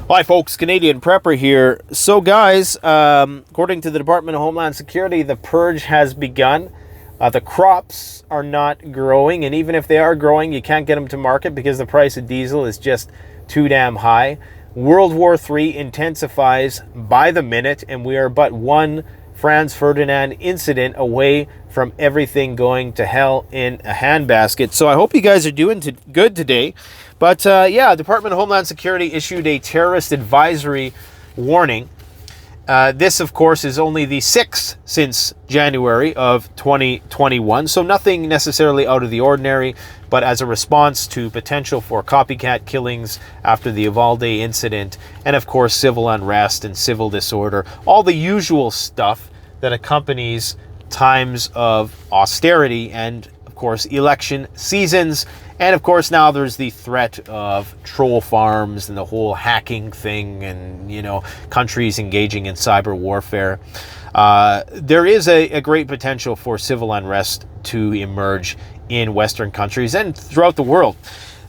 Hi folks, Canadian Prepper here. So guys, according to the Department of Homeland Security, the purge has begun. The crops are not growing, and even if they are growing, you can't get them to market because the price of diesel is just too damn high. World War III intensifies by the minute, and we are but one Franz Ferdinand incident away from everything going to hell in a handbasket. So I hope you guys are doing good today. But yeah, Department of Homeland Security issued a terrorist advisory warning. This, of course, is only the 6th since January of 2021, so nothing necessarily out of the ordinary, but as a response to potential for copycat killings after the Uvalde incident, and of course civil unrest and civil disorder, all the usual stuff that accompanies times of austerity and, of course, election seasons. And of course, now there's the threat of troll farms and the whole hacking thing and, you know, countries engaging in cyber warfare. There is a great potential for civil unrest to emerge in Western countries and throughout the world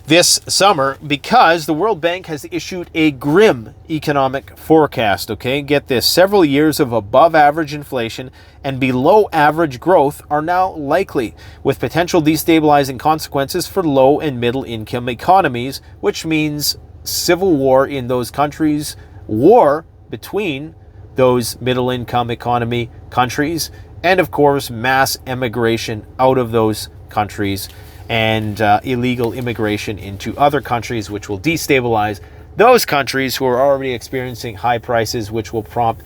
this summer because the World Bank has issued a grim economic forecast, okay? Get this, several years of above average inflation and below average growth are now likely, with potential destabilizing consequences for low and middle income economies, which means civil war in those countries, war between those middle income economy countries, and of course mass emigration out of those countries and illegal immigration into other countries, which will destabilize those countries who are already experiencing high prices, which will prompt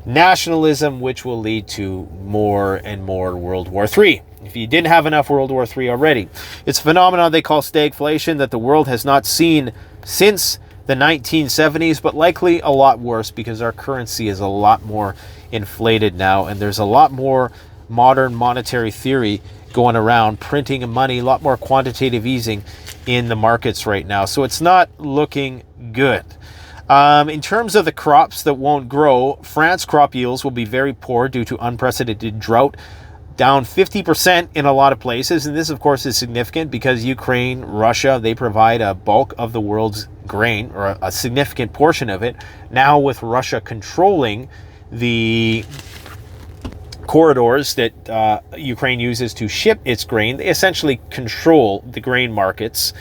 nationalism, which will lead to more and more World War III. If you didn't have enough World War III already. It's a phenomenon they call stagflation that the world has not seen since the 1970s, but likely a lot worse because our currency is a lot more inflated now, and there's a lot more modern monetary theory going around, printing money, a lot more quantitative easing in the markets right now. So it's not looking good. In terms of the crops that won't grow, France crop yields will be very poor due to unprecedented drought, down 50% in a lot of places. And this, of course, is significant because Ukraine, Russia, they provide a bulk of the world's grain, or a significant portion of it. Now with Russia controlling the corridors that Ukraine uses to ship its grain, they essentially control the grain markets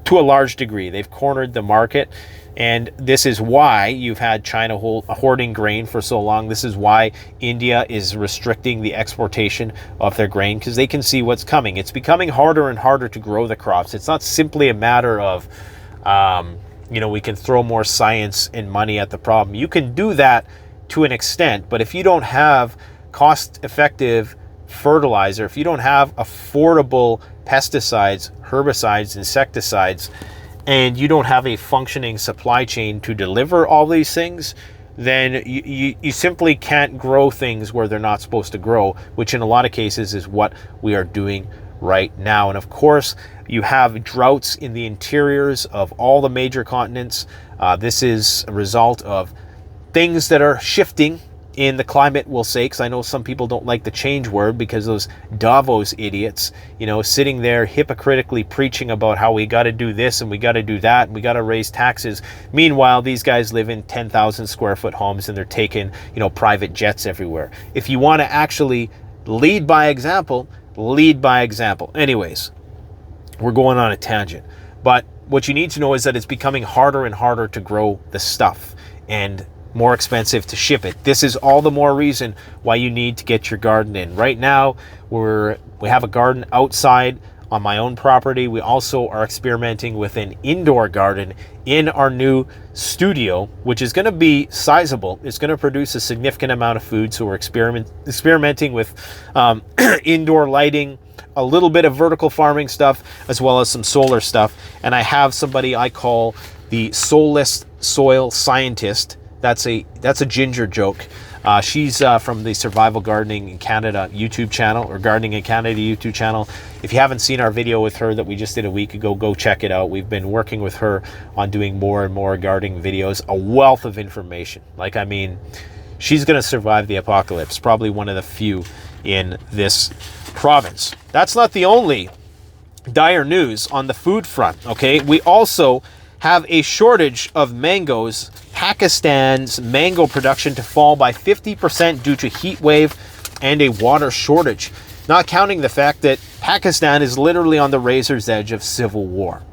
to a large degree. They've cornered the market, and this is why you've had China hoarding grain for so long. This is why India is restricting the exportation of their grain, because they can see what's coming. It's becoming harder and harder to grow the crops. It's not simply a matter of we can throw more science and money at the problem. You can do that to an extent, but if you don't have cost-effective fertilizer, if you don't have affordable pesticides, herbicides, insecticides, and you don't have a functioning supply chain to deliver all these things, then you simply can't grow things where they're not supposed to grow, which in a lot of cases is what we are doing right now. And of course, you have droughts in the interiors of all the major continents. This is a result of things that are shifting in the climate, we'll say, because I know some people don't like the change word because those Davos idiots, sitting there hypocritically preaching about how we got to do this and we got to do that and we got to raise taxes. Meanwhile, these guys live in 10,000 square foot homes and they're taking, private jets everywhere. If you want to actually lead by example, lead by example. Anyways, we're going on a tangent. But what you need to know is that it's becoming harder and harder to grow the stuff and more expensive to ship it. This is all the more reason why you need to get your garden in. Right now, we have a garden outside on my own property. We also are experimenting with an indoor garden in our new studio, which is going to be sizable. It's going to produce a significant amount of food. So we're experimenting with indoor lighting, a little bit of vertical farming stuff, as well as some solar stuff. And I have somebody I call the soulless soil scientist. That's a ginger joke. She's from the Survival Gardening in Canada YouTube channel, or Gardening in Canada YouTube channel. If you haven't seen our video with her that we just did a week ago, go check it out. We've been working with her on doing more and more gardening videos. A wealth of information. She's going to survive the apocalypse. Probably one of the few in this province. That's not the only dire news on the food front, okay? We also have a shortage of mangoes, Pakistan's mango production to fall by 50% due to heat wave and a water shortage, not counting the fact that Pakistan is literally on the razor's edge of civil war.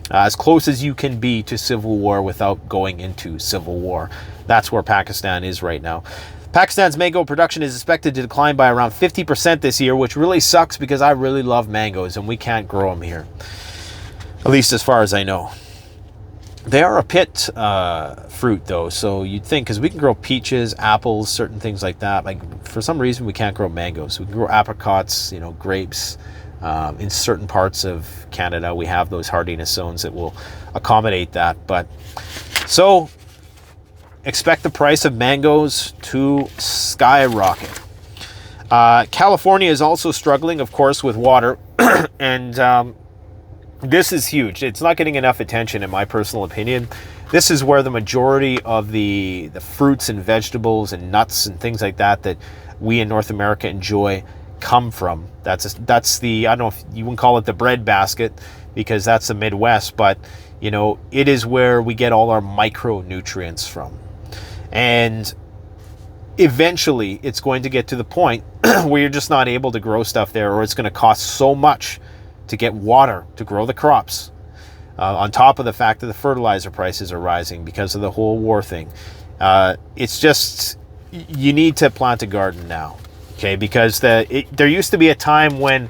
As close as you can be to civil war without going into civil war. That's where Pakistan is right now. Pakistan's mango production is expected to decline by around 50% this year, which really sucks because I really love mangoes and we can't grow them here. At least as far as I know. They are a pit fruit though, so you'd think, because we can grow peaches, apples, certain things like that. Like for some reason we can't grow mangoes. We can grow apricots, grapes. In certain parts of Canada, we have those hardiness zones that will accommodate that. But so expect the price of mangoes to skyrocket. California is also struggling, of course, with water, and this is huge. It's not getting enough attention, in my personal opinion. This is where the majority of the fruits and vegetables and nuts and things like that we in North America enjoy come from. That's the, I don't know if you wouldn't call it the bread basket, because that's the Midwest, but it is where we get all our micronutrients from. And eventually it's going to get to the point where you're just not able to grow stuff there, or it's going to cost so much to get water to grow the crops, on top of the fact that the fertilizer prices are rising because of the whole war thing. It's just, you need to plant a garden now, okay? Because there used to be a time when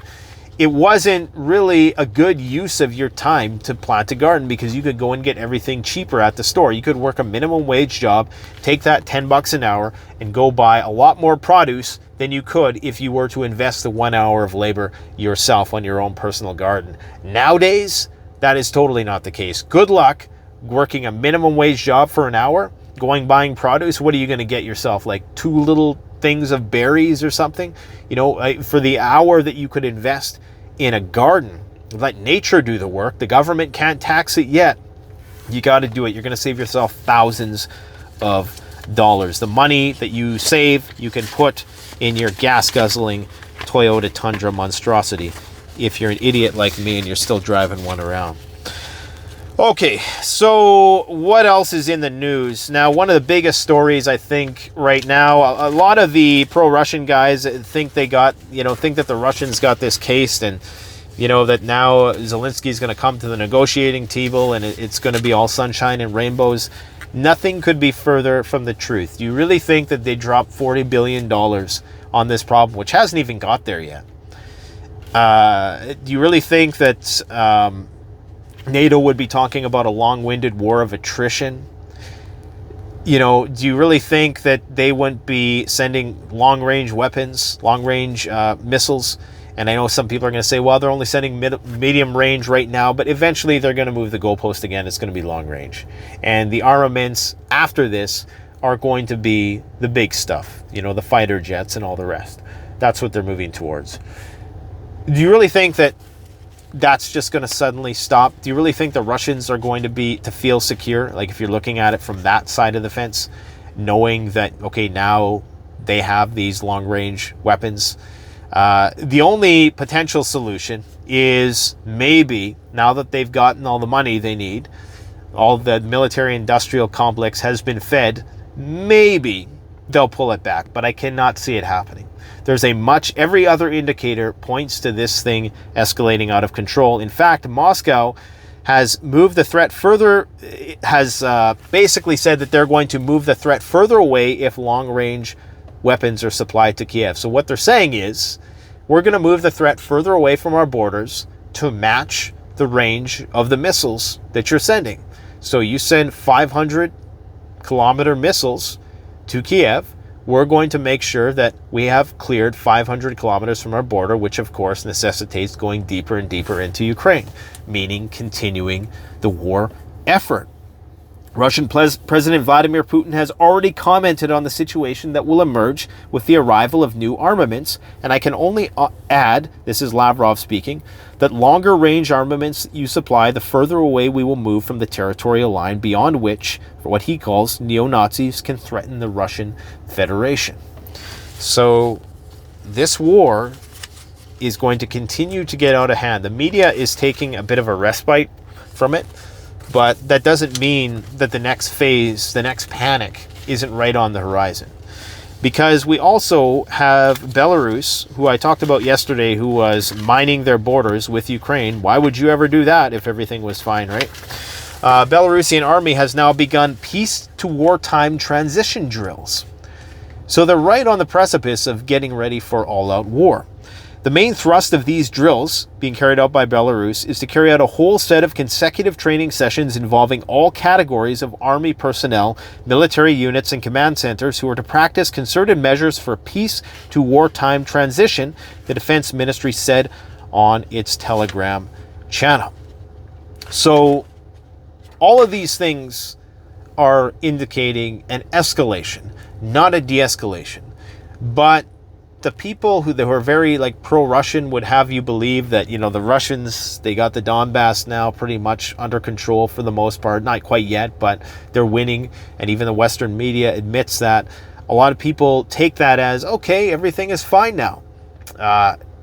it wasn't really a good use of your time to plant a garden, because you could go and get everything cheaper at the store. You could work a minimum wage job, take that $10 an hour, and go buy a lot more produce than you could if you were to invest the 1 hour of labor yourself on your own personal garden. Nowadays, that is totally not the case. Good luck working a minimum wage job for an hour, buying produce. What are you going to get yourself? Like 2 little things of berries or something? For the hour that you could invest in a garden, let nature do the work. The government can't tax it yet. You got to do it. You're going to save yourself thousands of dollars. The money that you save, you can put in your gas-guzzling Toyota Tundra monstrosity if you're an idiot like me and you're still driving one around. Okay, so what else is in the news? Now, one of the biggest stories, I think, right now, a lot of the pro-Russian guys think that the Russians got this cased, and, that now Zelensky's going to come to the negotiating table and it's going to be all sunshine and rainbows. Nothing could be further from the truth. Do you really think that they dropped $40 billion on this problem, which hasn't even got there yet? Do you really think that NATO would be talking about a long-winded war of attrition? Do you really think that they wouldn't be sending long-range weapons, long-range missiles? And I know some people are going to say, well, they're only sending medium range right now, but eventually they're going to move the goalpost again. It's going to be long range. And the armaments after this are going to be the big stuff, the fighter jets and all the rest. That's what they're moving towards. Do you really think that that's just going to suddenly stop? Do you really think the Russians are going to feel secure? Like, if you're looking at it from that side of the fence, knowing that, okay, now they have these long-range weapons. The only potential solution is maybe, now that they've gotten all the money they need, all the military-industrial complex has been fed, maybe they'll pull it back, but I cannot see it happening. Every other indicator points to this thing escalating out of control. In fact, Moscow has moved the threat further, has basically said that they're going to move the threat further away if long-range weapons are supplied to Kiev. So what they're saying is, we're going to move the threat further away from our borders to match the range of the missiles that you're sending. So you send 500-kilometer missiles to Kiev, we're going to make sure that we have cleared 500 kilometers from our border, which of course necessitates going deeper and deeper into Ukraine, meaning continuing the war effort. Russian President Vladimir Putin has already commented on the situation that will emerge with the arrival of new armaments, and I can only add, this is Lavrov speaking, that longer range armaments you supply, the further away we will move from the territorial line beyond which, for what he calls, neo-Nazis can threaten the Russian Federation. So this war is going to continue to get out of hand. The media is taking a bit of a respite from it, But that doesn't mean that the next phase, the next panic, isn't right on the horizon. Because we also have Belarus, who I talked about yesterday, who was mining their borders with Ukraine. Why would you ever do that if everything was fine, right? Belarusian army has now begun peace to wartime transition drills. So they're right on the precipice of getting ready for all-out war. The main thrust of these drills, being carried out by Belarus, is to carry out a whole set of consecutive training sessions involving all categories of army personnel, military units, and command centers who are to practice concerted measures for peace to wartime transition, the Defense Ministry said on its Telegram channel. So all of these things are indicating an escalation, not a de-escalation. But the people who are very pro-Russian would have you believe that, the Russians, they got the Donbass now pretty much under control for the most part. Not quite yet, but they're winning. And even the Western media admits that. A lot of people take that as, okay, everything is fine now.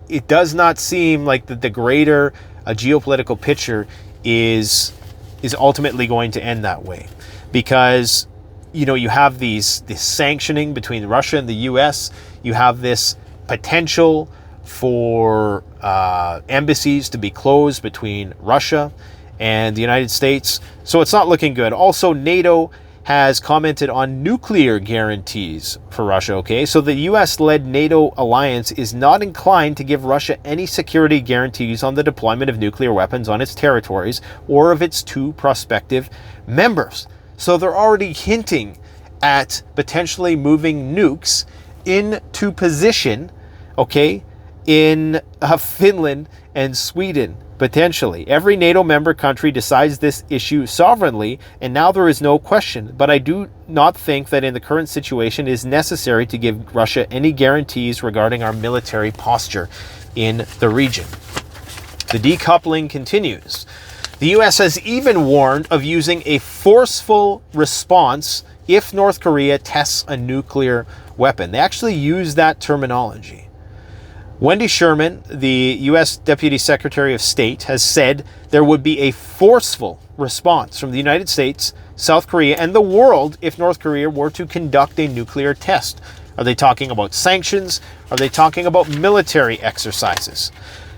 It does not seem like the greater geopolitical picture is ultimately going to end that way. Because, you have this sanctioning between Russia and the U.S., you have this potential for embassies to be closed between Russia and the United States. So it's not looking good. Also, NATO has commented on nuclear guarantees for Russia, okay? So the US-led NATO alliance is not inclined to give Russia any security guarantees on the deployment of nuclear weapons on its territories or of its two prospective members. So they're already hinting at potentially moving nukes into position, okay, in Finland and Sweden, potentially. Every NATO member country decides this issue sovereignly, and now there is no question. But I do not think that in the current situation it is necessary to give Russia any guarantees regarding our military posture in the region. The decoupling continues. The US has even warned of using a forceful response if North Korea tests a nuclear weapon. They actually use that terminology. Wendy Sherman, the U.S. Deputy Secretary of State, has said there would be a forceful response from the United States, South Korea, and the world if North Korea were to conduct a nuclear test. Are they talking about sanctions? Are they talking about military exercises?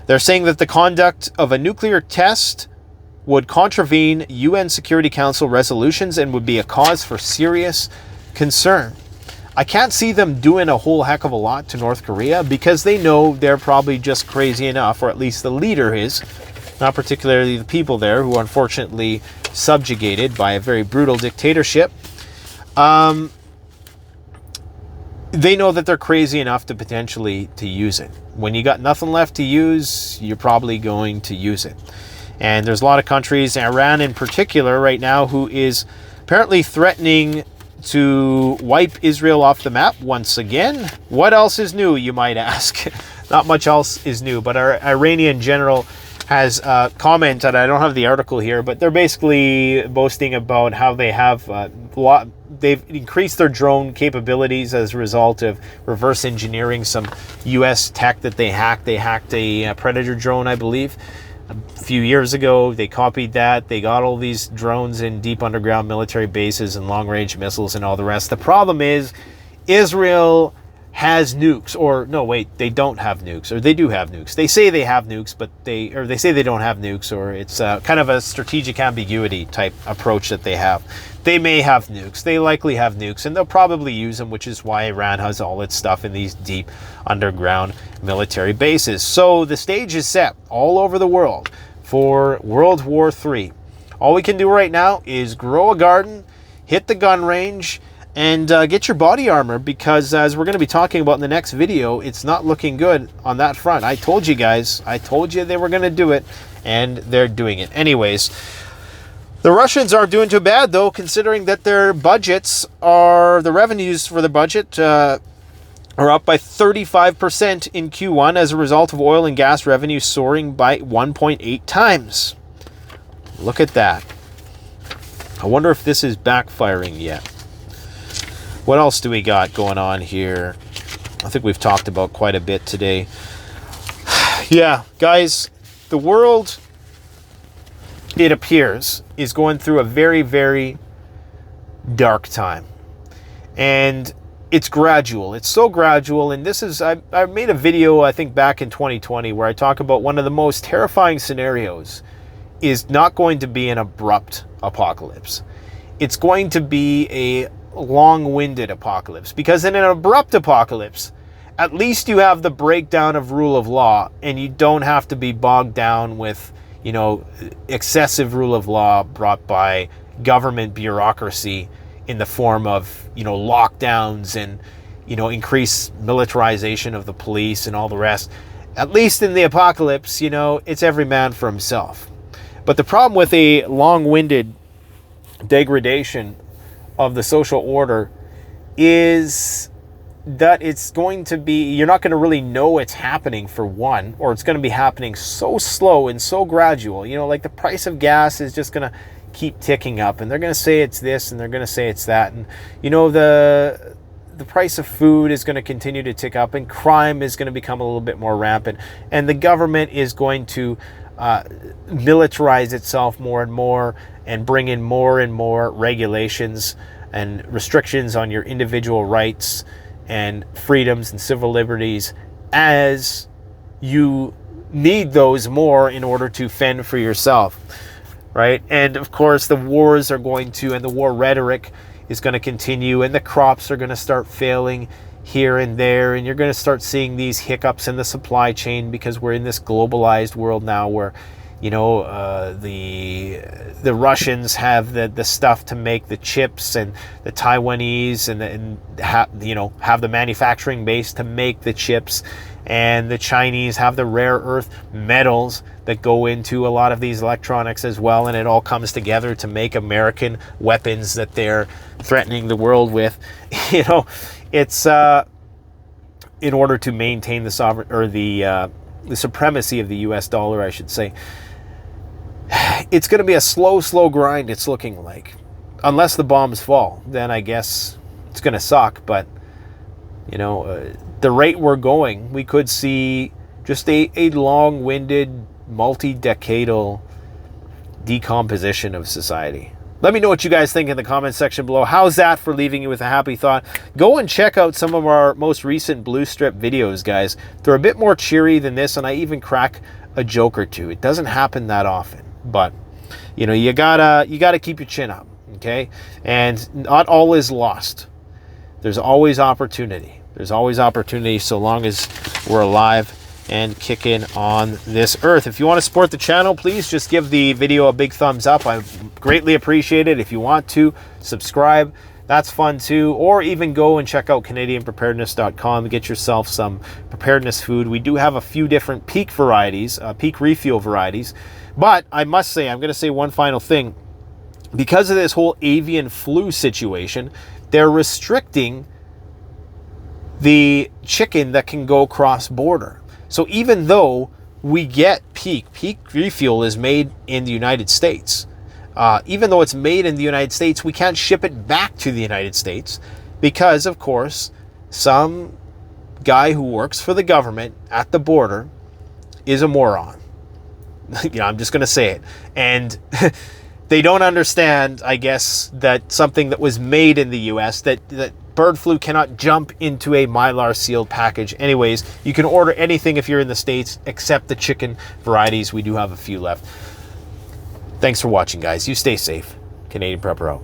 They're saying that the conduct of a nuclear test would contravene UN Security Council resolutions and would be a cause for serious concern. I can't see them doing a whole heck of a lot to North Korea because they know they're probably just crazy enough, or at least the leader is, not particularly the people there who are unfortunately subjugated by a very brutal dictatorship. They know that they're crazy enough to potentially to use it. When you got nothing left to use, you're probably going to use it. And there's a lot of countries, Iran in particular right now, who is apparently threatening to wipe Israel off the map once again. What else is new, you might ask? Not much else is new, but our Iranian general has commented, I don't have the article here, but they're basically boasting about how they have they've increased their drone capabilities as a result of reverse engineering some US tech that they hacked. They hacked a Predator drone, I believe, a few years ago. They copied that. They got all these drones in deep underground military bases and long-range missiles and all the rest. The problem is Israel has nukes, or no, wait, they don't have nukes, or they do have nukes. They say they have nukes, but they say they don't have nukes, or it's kind of a strategic ambiguity type approach that they have. They may have nukes. They likely have nukes, and they'll probably use them, which is why Iran has all its stuff in these deep underground military bases. So the stage is set all over the world for World War III. All we can do right now is grow a garden, hit the gun range, and get your body armor, because as we're going to be talking about in the next video, it's not looking good on that front. I told you guys. I told you they were going to do it, and they're doing it. Anyways, the Russians aren't doing too bad, though, considering that their budgets the revenues for the budget are up by 35% in Q1 as a result of oil and gas revenue soaring by 1.8 times. Look at that. I wonder if this is backfiring yet. What else do we got going on here? I think we've talked about quite a bit today. Yeah, guys, the world it appears, is going through a very, very dark time. And it's gradual. It's so gradual. And this is, I made a video, I think back in 2020, where I talk about one of the most terrifying scenarios is not going to be an abrupt apocalypse. It's going to be a long-winded apocalypse, because in an abrupt apocalypse, at least you have the breakdown of rule of law, and you don't have to be bogged down with, you know, excessive rule of law brought by government bureaucracy in the form of, you know, lockdowns and, you know, increased militarization of the police and all the rest. At least in the apocalypse, you know, it's every man for himself. But the problem with a long-winded degradation of the social order is that it's going to be, you're not going to really know it's happening, for one, or it's going to be happening so slow and so gradual. You know, like the price of gas is just going to keep ticking up, and they're going to say it's this and they're going to say it's that, and you know, the price of food is going to continue to tick up, and crime is going to become a little bit more rampant, and the government is going to militarize itself more and more and bring in more and more regulations and restrictions on your individual rights and freedoms and civil liberties, as you need those more in order to fend for yourself, right? And of course, the wars are going to, and the war rhetoric is going to continue, and the crops are going to start failing here and there, and you're going to start seeing these hiccups in the supply chain, because we're in this globalized world now where, you know, the Russians have the stuff to make the chips, and the Taiwanese have the manufacturing base to make the chips, and the Chinese have the rare earth metals that go into a lot of these electronics as well, and it all comes together to make American weapons that they're threatening the world with. You know, it's in order to maintain the sovereign, or the supremacy of the U.S. dollar, I should say. It's going to be a slow grind, it's looking like. Unless the bombs fall, then I guess it's going to suck. But, you know, the rate we're going, we could see just a long-winded, multi-decadal decomposition of society. Let me know what you guys think in the comment section below. How's that for leaving you with a happy thought? Go and check out some of our most recent Blue Strip videos, guys. They're a bit more cheery than this, and I even crack a joke or two. It doesn't happen that often, but you know, you gotta keep your chin up, okay? And not all is lost. There's always opportunity. There's always opportunity, so long as we're alive and kicking on this earth. If you want to support the channel, please just give the video a big thumbs up. I greatly appreciate it. If you want to subscribe, that's fun too. Or even go and check out CanadianPreparedness.com. Get yourself some preparedness food. We do have a few different peak varieties, peak refuel varieties. But I must say, I'm going to say one final thing. Because of this whole avian flu situation, they're restricting the chicken that can go cross-border. So even though we get peak refuel is made in the United States, even though it's made in the United States, we can't ship it back to the United States because, of course, some guy who works for the government at the border is a moron. You know, I'm just going to say it. And they don't understand, I guess, that something that was made in the U.S., that bird flu cannot jump into a Mylar sealed package. Anyways, you can order anything if you're in the States except the chicken varieties. We do have a few left. Thanks for watching, guys. You stay safe. Canadian Prepper out.